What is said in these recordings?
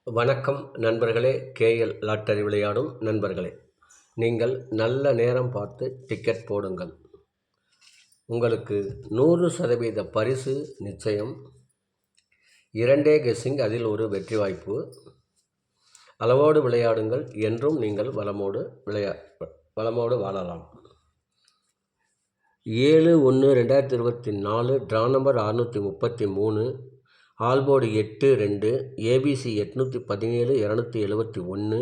வணக்கம் நண்பர்களே. KL lottery விளையாடும் நண்பர்களே, நீங்கள் நல்ல நேரம் பார்த்து டிக்கெட் போடுங்கள். உங்களுக்கு 100% பரிசு நிச்சயம். 2 கெஸ்ஸிங், அதில் ஒரு வெற்றி வாய்ப்பு. அளவோடு விளையாடுங்கள், என்றும் நீங்கள் வளமோடு வாழலாம். 7/1/2024 draw number 633, ஆல்போர்டு 8-2, ABC 817 271,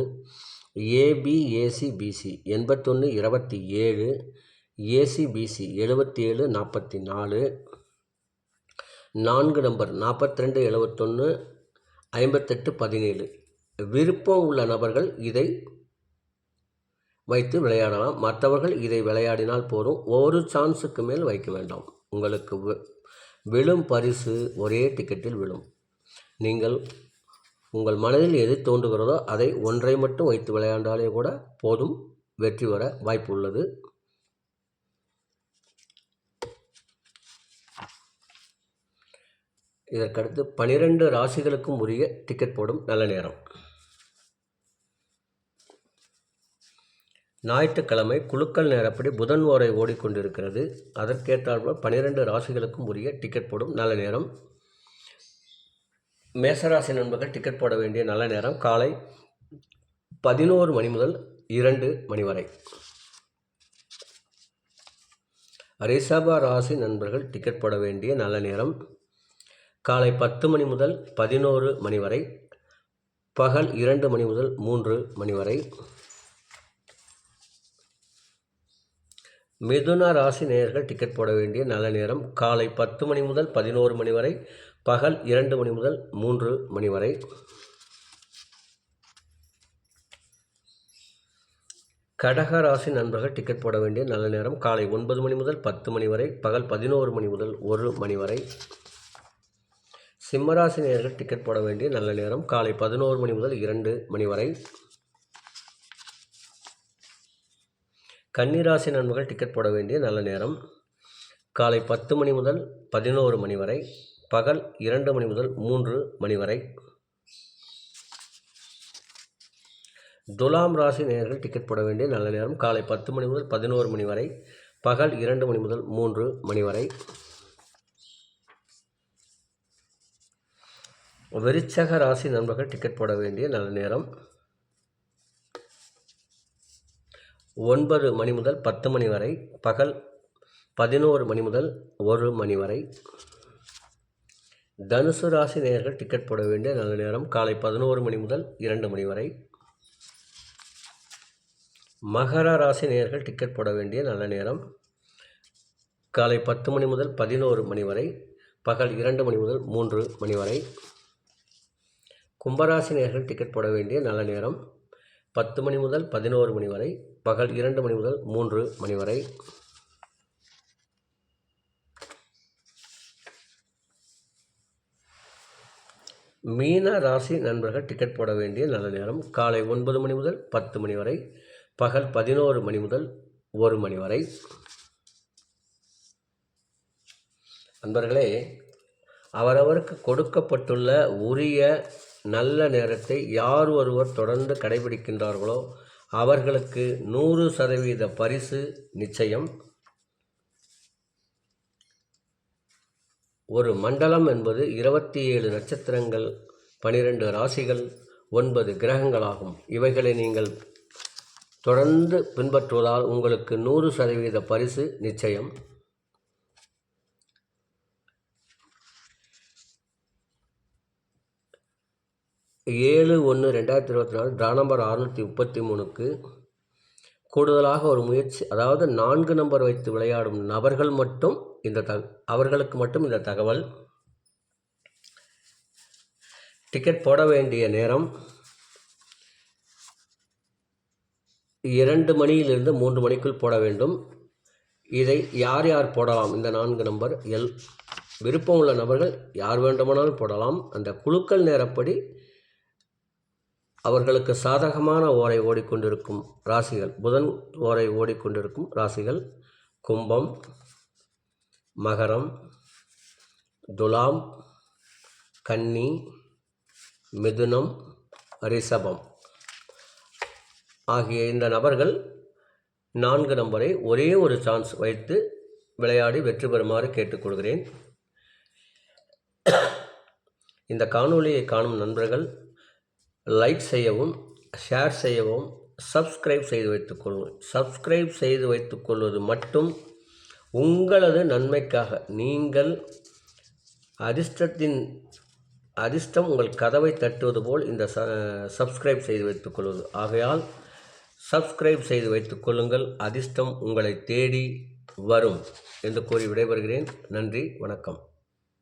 ஏபிஏசிபிசி 81-27, ACBC 77 44, 4 number 42-71, 58-17. விருப்பம் உள்ள நபர்கள் இதை வைத்து விளையாடலாம். மற்றவர்கள் இதை விளையாடினால் போதும். ஒரு சான்ஸுக்கு மேல் வைக்க வேண்டாம். உங்களுக்கு விழும் பரிசு ஒரே டிக்கெட்டில் விழும். நீங்கள் உங்கள் மனதில் எது தோன்றுகிறதோ அதை ஒன்றை மட்டும் வைத்து விளையாண்டாலே கூட போதும், வெற்றி வர வாய்ப்பு உள்ளது. இதற்கடுத்து 12 ராசிகளுக்கும் உரிய டிக்கெட் போடும் நல்ல நேரம். ஞாயிற்றுக்கிழமை குலுக்கல் நேரப்படி புதன் ஓரை ஓடிக்கொண்டிருக்கிறது. அதற்கேற்றாற்போல் 12 ராசிகளுக்கும் உரிய டிக்கெட் போடும் நல்ல நேரம். மேசராசி நண்பர்கள் டிக்கெட் போட வேண்டிய நல்ல நேரம் காலை 11 மணி முதல் 2 மணி வரை. ரிஷப ராசி நண்பர்கள் டிக்கெட் போட வேண்டிய நல்ல நேரம் காலை 10 மணி முதல் 11 மணி வரை, பகல் 2 மணி முதல் 3 மணி வரை. மிதுன ராசி நேயர்கள் டிக்கெட் போட வேண்டிய நல்ல நேரம் காலை 10 மணி முதல் 11 மணி வரை, பகல் 2 மணி முதல் 3 மணி வரை. கடக ராசி நண்பர்கள் டிக்கெட் போட வேண்டிய நல்ல நேரம் காலை 9 மணி முதல் 10 மணி வரை, பகல் 11 மணி முதல் 1 மணி வரை. சிம்மராசி நேயர்கள் டிக்கெட் போட வேண்டிய நல்ல நேரம் காலை 11 மணி முதல் 2 மணி வரை. கன்னிராசி நண்பர்கள் டிக்கெட் போட வேண்டிய நல்ல நேரம் காலை 10 மணி முதல் 11 மணி வரை, பகல் 2 மணி முதல் 3 மணி வரை. துலாம் ராசி நேயர்கள் டிக்கெட் போட வேண்டிய நல்ல நேரம் காலை 10 மணி முதல் 11 மணி வரை, பகல் 2 மணி முதல் 3 மணி வரை. விருச்சக ராசி நண்பர்கள் டிக்கெட் போட வேண்டிய நல்ல நேரம் 9 மணி முதல் 10 மணி வரை, பகல் 11 மணி முதல் 1 மணி வரை. தனுசு ராசி நேயர்கள் டிக்கெட் போட வேண்டிய நல்ல நேரம் காலை 11 மணி முதல் 2 மணி வரை. மகர ராசி நேயர்கள் டிக்கெட் போட வேண்டிய நல்ல நேரம் காலை 10 மணி முதல் 11 மணி வரை, பகல் 2 மணி முதல் 3 மணி வரை. கும்பராசி நேயர்கள் டிக்கெட் போட வேண்டிய நல்ல நேரம் 10 மணி முதல் 11 மணி வரை, பகல் 2 மணி முதல் 3 மணி வரை. மீன ராசி நண்பர்கள் டிக்கெட் போட வேண்டிய நல்ல நேரம் காலை 9 மணி முதல் 10 மணி வரை, பகல் 11 மணி முதல் 1 மணி வரை. நண்பர்களே, அவரவருக்கு கொடுக்கப்பட்டுள்ள உரிய நல்ல நேரத்தை யார் ஒருவர் தொடர்ந்து கடைபிடிக்கின்றார்களோ அவர்களுக்கு 100% பரிசு நிச்சயம். ஒரு மண்டலம் என்பது 27 நட்சத்திரங்கள், 12 ராசிகள், 9 கிரகங்களாகும். இவைகளை நீங்கள் தொடர்ந்து பின்பற்றுவதால் உங்களுக்கு 100% பரிசு நிச்சயம். ஏழு 1/2024 ட்ரா நம்பர் 633க்கு கூடுதலாக ஒரு முயற்சி, அதாவது 4 நம்பர் வைத்து விளையாடும் நபர்கள் மட்டும் அவர்களுக்கு மட்டும் இந்த தகவல். டிக்கெட் போட வேண்டிய நேரம் 2 மணியிலிருந்து 3 மணிக்குள் போட வேண்டும். இதை யார் யார் போடலாம்? இந்த 4 நம்பர் விருப்பம் உள்ள நபர்கள் யார் வேண்டுமானாலும் போடலாம். அந்த குலுக்கல் நேரப்படி அவர்களுக்கு சாதகமான ஓரை ஓடிக்கொண்டிருக்கும் ராசிகள், புதன் ஓரை ஓடிக்கொண்டிருக்கும் ராசிகள் கும்பம், மகரம், துலாம், கன்னி, மிதுனம், ரிஷபம் ஆகிய இந்த நபர்கள் 4 நம்பரை ஒரே ஒரு சான்ஸ் வைத்து விளையாடி வெற்றி பெறுமாறு கேட்டுக்கொள்கிறேன். இந்த காணொளியை காணும் நண்பர்கள் லைக் செய்யவும், ஷேர் செய்யவும், சப்ஸ்கிரைப் செய்து வைத்துக்கொள்வது மட்டும் உங்களது நன்மைக்காக. நீங்கள் அதிர்ஷ்டம் உங்கள் கதவை தட்டுவது போல் இந்த சப்ஸ்கிரைப் செய்து வைத்துக்கொள்வது. ஆகையால் சப்ஸ்கிரைப் செய்து வைத்துக்கொள்ளுங்கள், அதிர்ஷ்டம் உங்களை தேடி வரும் என்று கூறி விடைபெறுகிறேன். நன்றி, வணக்கம்.